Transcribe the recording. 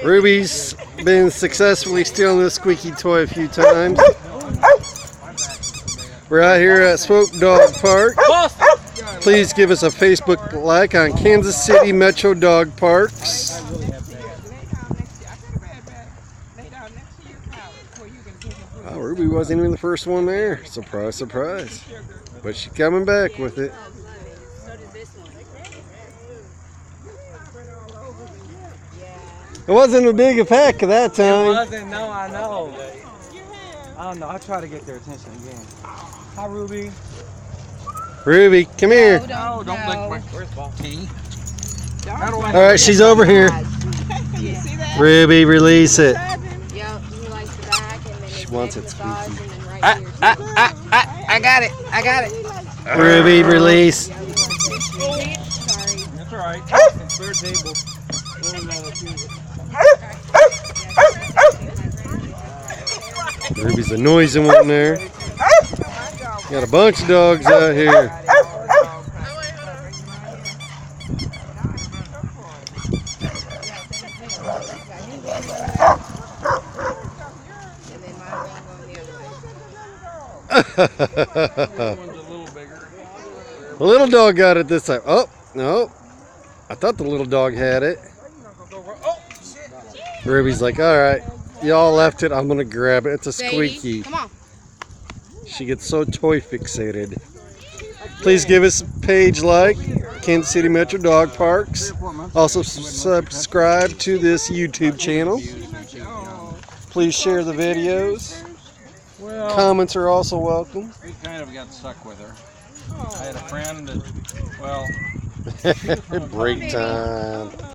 Ruby's been successfully stealing this squeaky toy a few times. We're out here at Swope Dog Park. Please give us a Facebook like on Kansas City Metro Dog Parks. Oh, Ruby wasn't even the first one there. Surprise, surprise. But she's coming back with it. It wasn't a big pack that time. It wasn't, no, I know. I don't know, I'll try to get their attention again. Hi, Ruby. Ruby, come here. No, don't lick my tea. Alright, she's over here. Ruby, release it. She wants it squeaky. I got it. I got it. Ruby, release. That's alright. It's their table. Ruby's the noisy one there. Got a bunch of dogs out here. The little dog got it this time. Oh, no. I thought the little dog had it. Ruby's like, alright, y'all left it. I'm going to grab it. It's a squeaky. Come on. She gets so toy fixated. Please give us a page like Kansas City Metro Dog Parks. Also subscribe to this YouTube channel. Please share the videos. Comments are also welcome. We kind of got stuck with her. I had a friend that, well... Break time.